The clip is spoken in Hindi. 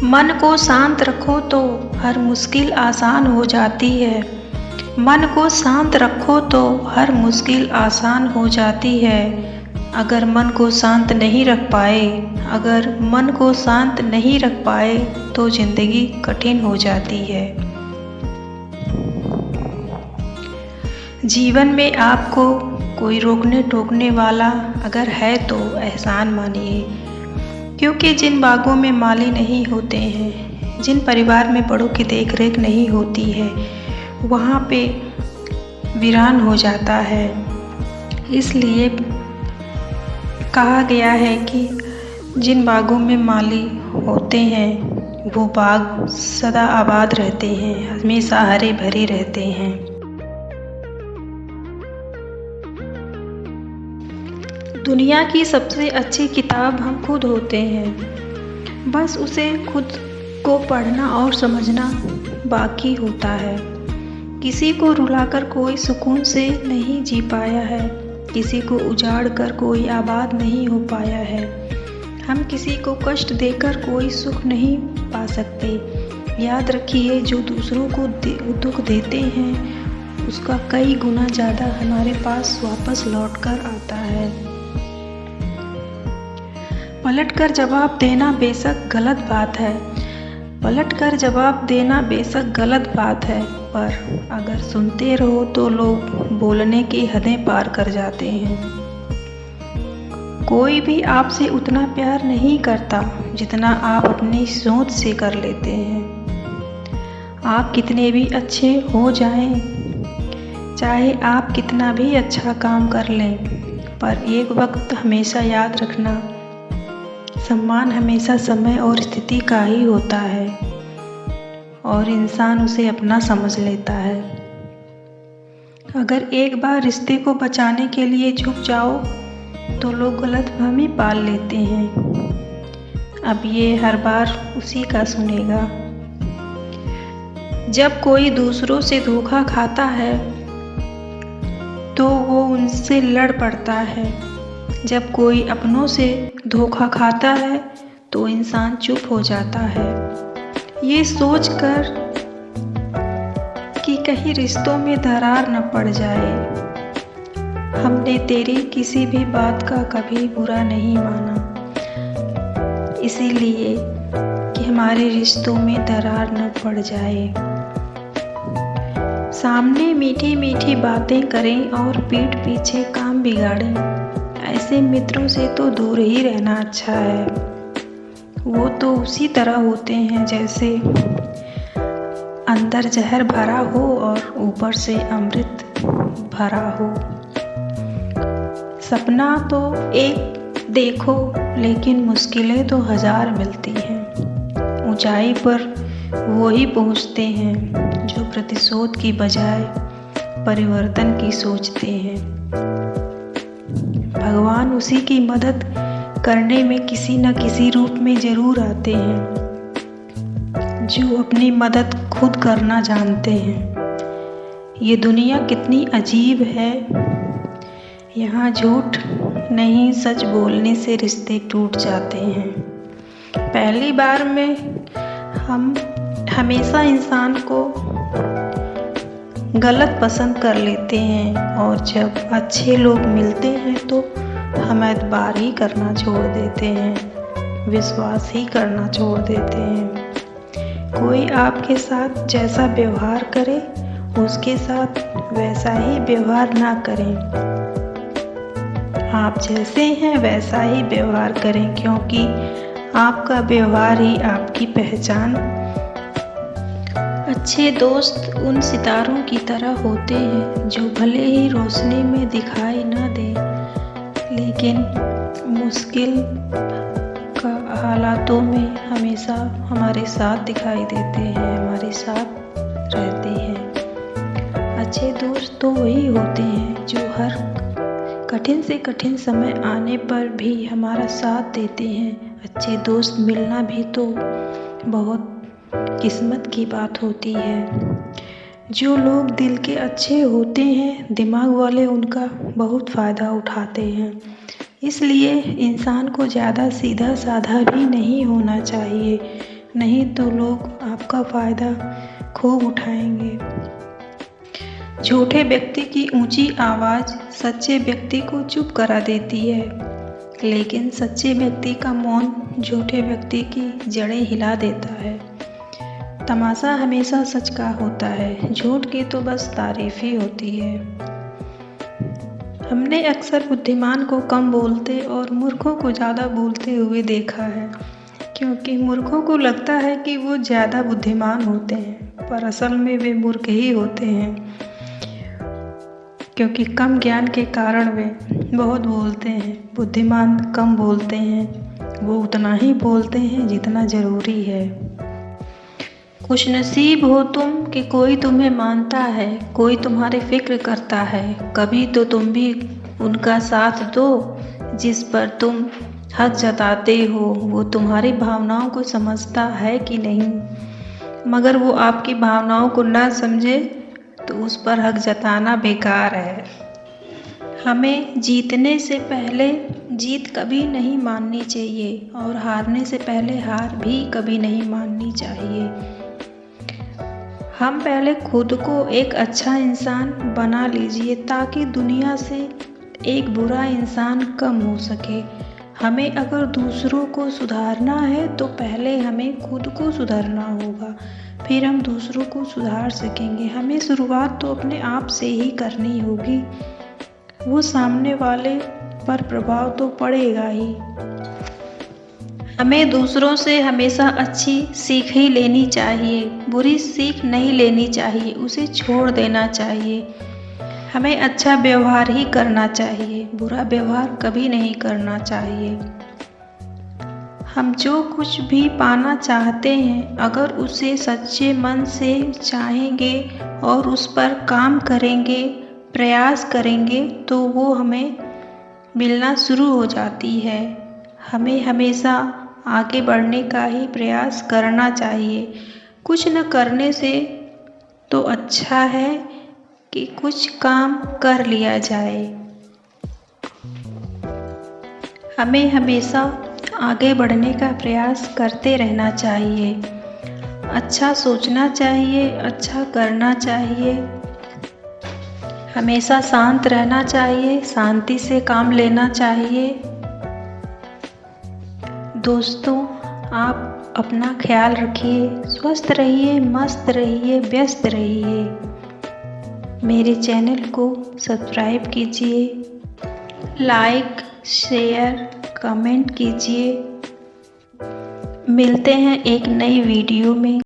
मन को शांत रखो तो हर मुश्किल आसान हो जाती है। मन को शांत रखो तो हर मुश्किल आसान हो जाती है। अगर मन को शांत नहीं रख पाए, अगर मन को शांत नहीं रख पाए तो ज़िंदगी कठिन हो जाती है। जीवन में आपको कोई रोकने टोकने वाला अगर है तो एहसान मानिए, क्योंकि जिन बागों में माली नहीं होते हैं, जिन परिवार में बड़ों की देखरेख नहीं होती है, वहाँ पे वीरान हो जाता है। इसलिए कहा गया है कि जिन बागों में माली होते हैं वो बाग सदा आबाद रहते हैं, हमेशा हरे भरे रहते हैं। दुनिया की सबसे अच्छी किताब हम खुद होते हैं, बस उसे खुद को पढ़ना और समझना बाकी होता है। किसी को रुलाकर कोई सुकून से नहीं जी पाया है, किसी को उजाड़ कर कोई आबाद नहीं हो पाया है। हम किसी को कष्ट देकर कोई सुख नहीं पा सकते। याद रखिए, जो दूसरों को दुख देते हैं उसका कई गुना ज़्यादा हमारे पास वापस लौट कर आता है। पलटकर जवाब देना बेशक गलत बात है, पलटकर जवाब देना बेशक गलत बात है, पर अगर सुनते रहो तो लोग बोलने की हदें पार कर जाते हैं। कोई भी आपसे उतना प्यार नहीं करता जितना आप अपनी सोच से कर लेते हैं। आप कितने भी अच्छे हो जाएं, चाहे आप कितना भी अच्छा काम कर लें, पर एक वक्त हमेशा याद रखना, सम्मान हमेशा समय और स्थिति का ही होता है और इंसान उसे अपना समझ लेता है। अगर एक बार रिश्ते को बचाने के लिए झुक जाओ तो लोग गलतफहमी पाल लेते हैं। अब ये हर बार उसी का सुनेगा। जब कोई दूसरों से धोखा खाता है तो वो उनसे लड़ पड़ता है। जब कोई अपनों से धोखा खाता है तो इंसान चुप हो जाता है, ये सोचकर कि कहीं रिश्तों में दरार न पड़ जाए। हमने तेरी किसी भी बात का कभी बुरा नहीं माना, इसीलिए कि हमारे रिश्तों में दरार न पड़ जाए। सामने मीठी मीठी बातें करें और पीठ पीछे काम बिगाड़ें, ऐसे मित्रों से तो दूर ही रहना अच्छा है। वो तो उसी तरह होते हैं जैसे अंदर जहर भरा हो और ऊपर से अमृत भरा हो। सपना तो एक देखो लेकिन मुश्किलें तो 1000 मिलती हैं। ऊंचाई पर वो ही पहुँचते हैं जो प्रतिशोध की बजाय परिवर्तन की सोचते हैं। भगवान उसी की मदद करने में किसी न किसी रूप में जरूर आते हैं जो अपनी मदद खुद करना जानते हैं। ये दुनिया कितनी अजीब है, यहाँ झूठ नहीं सच बोलने से रिश्ते टूट जाते हैं। पहली बार में हम हमेशा इंसान को गलत पसंद कर लेते हैं और जब अच्छे लोग मिलते हैं तो हम एतबार ही करना छोड़ देते हैं, विश्वास ही करना छोड़ देते हैं। कोई आपके साथ जैसा व्यवहार करे उसके साथ वैसा ही व्यवहार ना करें। आप जैसे हैं वैसा ही व्यवहार करें, क्योंकि आपका व्यवहार ही आपकी पहचान। अच्छे दोस्त उन सितारों की तरह होते हैं जो भले ही रोशनी में दिखाई न दे, लेकिन मुश्किल हालातों में हमेशा हमारे साथ दिखाई देते हैं, हमारे साथ रहते हैं। अच्छे दोस्त तो वही होते हैं जो हर कठिन से कठिन समय आने पर भी हमारा साथ देते हैं। अच्छे दोस्त मिलना भी तो बहुत किस्मत की बात होती है। जो लोग दिल के अच्छे होते हैं, दिमाग वाले उनका बहुत फ़ायदा उठाते हैं। इसलिए इंसान को ज़्यादा सीधा साधा भी नहीं होना चाहिए। नहीं तो लोग आपका फ़ायदा खूब उठाएंगे। झूठे व्यक्ति की ऊंची आवाज़ सच्चे व्यक्ति को चुप करा देती है, लेकिन सच्चे व्यक्ति का मौन झूठे व्यक्ति की जड़ें हिला देता है। तमाशा हमेशा सच का होता है, झूठ की तो बस तारीफ ही होती है। हमने अक्सर बुद्धिमान को कम बोलते और मूर्खों को ज़्यादा बोलते हुए देखा है, क्योंकि मूर्खों को लगता है कि वो ज़्यादा बुद्धिमान होते हैं, पर असल में वे मूर्ख ही होते हैं, क्योंकि कम ज्ञान के कारण वे बहुत बोलते हैं। बुद्धिमान कम बोलते हैं, वो उतना ही बोलते हैं जितना ज़रूरी है। खुशनसीब हो तुम कि कोई तुम्हें मानता है, कोई तुम्हारी फिक्र करता है। कभी तो तुम भी उनका साथ दो जिस पर तुम हक जताते हो। वो तुम्हारी भावनाओं को समझता है कि नहीं, मगर वो आपकी भावनाओं को ना समझे तो उस पर हक जताना बेकार है। हमें जीतने से पहले जीत कभी नहीं माननी चाहिए और हारने से पहले हार भी कभी नहीं माननी चाहिए। हम पहले खुद को एक अच्छा इंसान बना लीजिए ताकि दुनिया से एक बुरा इंसान कम हो सके। हमें अगर दूसरों को सुधारना है तो पहले हमें खुद को सुधारना होगा, फिर हम दूसरों को सुधार सकेंगे। हमें शुरुआत तो अपने आप से ही करनी होगी, वो सामने वाले पर प्रभाव तो पड़ेगा ही। हमें दूसरों से हमेशा अच्छी सीख ही लेनी चाहिए, बुरी सीख नहीं लेनी चाहिए, उसे छोड़ देना चाहिए। हमें अच्छा व्यवहार ही करना चाहिए, बुरा व्यवहार कभी नहीं करना चाहिए। हम जो कुछ भी पाना चाहते हैं, अगर उसे सच्चे मन से चाहेंगे और उस पर काम करेंगे, प्रयास करेंगे, तो वो हमें मिलना शुरू हो जाती है। हमें हमेशा आगे बढ़ने का ही प्रयास करना चाहिए। कुछ न करने से तो अच्छा है कि कुछ काम कर लिया जाए। हमें हमेशा आगे बढ़ने का प्रयास करते रहना चाहिए, अच्छा सोचना चाहिए, अच्छा करना चाहिए, हमेशा शांत रहना चाहिए, शांति से काम लेना चाहिए। दोस्तों, आप अपना ख्याल रखिए, स्वस्थ रहिए, मस्त रहिए, व्यस्त रहिए। मेरे चैनल को सब्सक्राइब कीजिए, लाइक, शेयर, कमेंट कीजिए। मिलते हैं एक नई वीडियो में।